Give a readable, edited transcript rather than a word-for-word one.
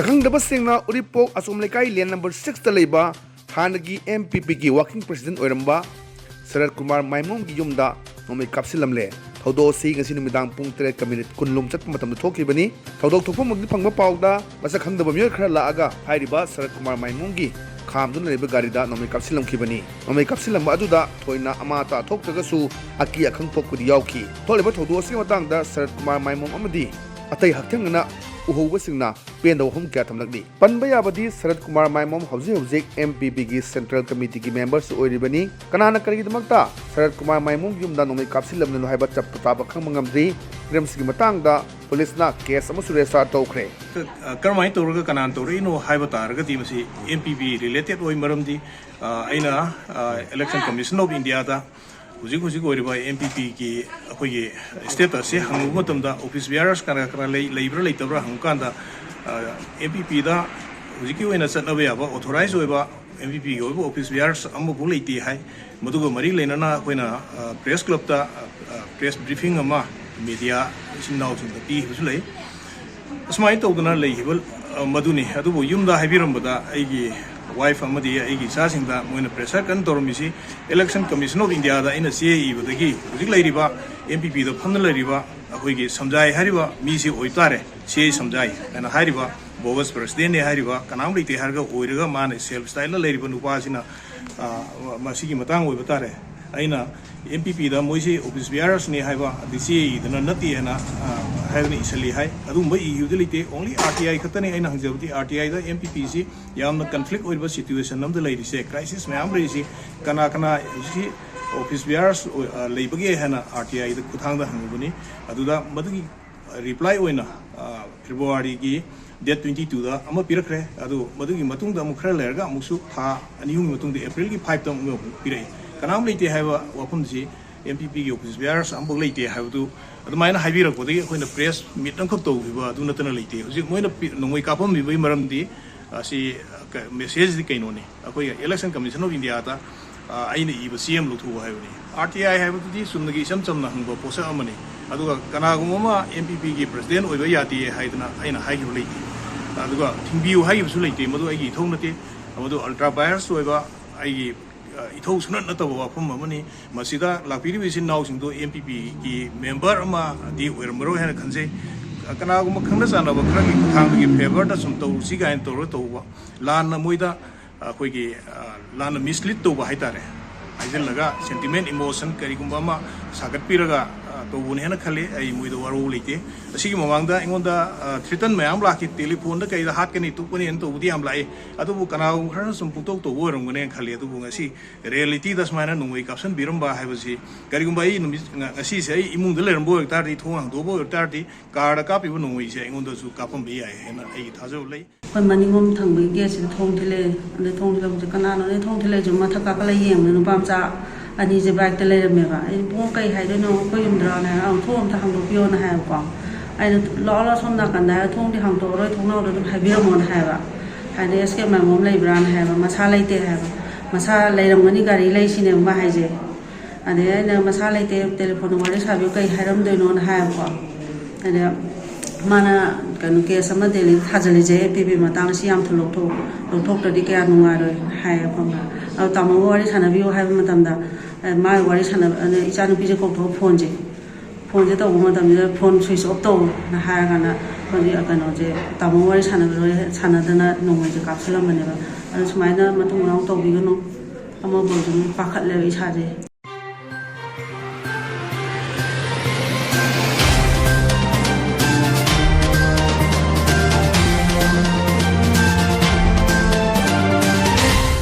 Sakhangdabasingna Uripok Asumlekai Lane number 6 Taleba Hanagi MPP ki working president Oiramba Saratkumar Maimom ki Yumda nongmei kapsinlamle Thodo si ngasi numidang pung 3 minute kunlum chatpa matam thokibani Thodok thokpam magdi phangba pawda Sakhangdaba miyoi khara laaga hairiba Saratkumar Maimom gi khamduna leba garida nongmei kapsinlamkhibani nongmei kapsinlamba aduda thoina amata thoktragasu aki akhang thokpudi yauki tholeba thodo si matangda Saratkumar Maimom amadi atai hakthengna uhobasingna penda hom kya thamlakni panba yabadi Saratkumar Maimom hauzik MPP gi Central Committee gi members oiribani kanana karigidmakta Saratkumar Maimom yumda nongmei kapsinlamne haiba chapta taba khangmangamdri crimes gi matangda police na case amu suresa tawkhre karmai tawraga kanan tawrino haiba targa ti masi MPP related oi maramdi aina election commission of India da Huzik oiriba MPP ki akogi status se hangu matamda office bearers kara labor leitabra hangkanda MPP da huziki oina chatnabe aba authorized oiba MPP gi oiba office bearers amu bu leiti hai maduga mari leinana koina press club da press briefing ama media sinnaw sing da pi husulei asmai tawduna leihibal maduni adubu yumda haibirambada aigi wife amadi aigi sasingda moina pressure kan tormisi election commission of India da ina CAE badagi huzik leiriba MPP da phamna leiriba akoigi samjai hariba misi oitare CAE samjai ana hariba bogus president ne hariba kanam leite harga oiraga mane self style leiriba nupa sina masigi matang oi batare aina MPP da moisi office bearers ne haiba the CAE da nati ana hairni isali hai adu mai utility only RTI khatane aina hangjabti RTI da MPP si yamna conflict oiba situation namda leiri se crisis mayam reisi kana si office bearers leibagi hana RTI da kuthang da hangubani aduda madagi reply oina February gi date 22 da ama pirakre adu madagi matung da mukhra lerga musu tha anihum matung da April gi 5 da mu pirai kanam leite haiba wapum si MPP gi office bearers ambo leite haibu adumai na haibira ko dei koina press meet nang khop to biba du natana leite hujik moina nongmei kapam bi maramdi si message di kaino ni akoi election commission of India ta aina iba CM luthu haibani RTI haibu di sumnagi samchamna hangba posa amani aduga kanaguma MPP gi president oiba yati haidana aina haigibu leite aduga thingbiu haibu su leite madu aigi thongnate madu ultra bias oiba aigi ithau sunat nataba wafam amani masida lakpiri bisin naw singdo MPP ki member ama di oirmaro hena khanse kanaguma khangna sanaba khragi thanggi favor da sum taw si gain toro tawba lan na moida koi gi lan mislead to ba haitare aijel laga sentiment emotion karigumba ma sagat piraga to bun hena khale ai moida waro leite asigi mamangda ingonda threaten mayam laki telephone da kai da hat kani tu pani en to budi am lai adu bu kanau khana sum putok to worum gane khale adu bu ngasi reality das mana nungoi caption biramba haibasi karigumba ai ngasi se ai imung da lerbo tar di thong do bo tar di card ka pi bu nungoi se ingonda su kapam bi ai hena ai thajo lai kon maningom thangbi ge sin thong thile ande thong thile bu kanano ne thong thile ju matha ka kala yeng ne pam cha ani je bag te le me ba ai bu kai hai do no ko yumdra na ang thom tha hang do pio na ha ko ai lo som na kan da thong di hang do roi thong na do hai bi mo na ha ba hai ne ske ma mom lai bran ha ba masa lai te ha ba masa lai ram ngani gari lai sine ma hai je ane na masa lai te telephone wale sa bi kai hai ram do no na ha ko ane mana kan ke sama deli thajali je PB matang si am thulok thok ta di kya nunga ro hai ko ma au tamo wari sana bi hai matam da ma wari sana ane ichanu bi je ko phone je to matam je phone switch off to na ha ga na ko di akano je tamo wari sana da na nongmei je kapslam mane ba ane sumai na matung rang to bi no amo bo ju pakhat le icha je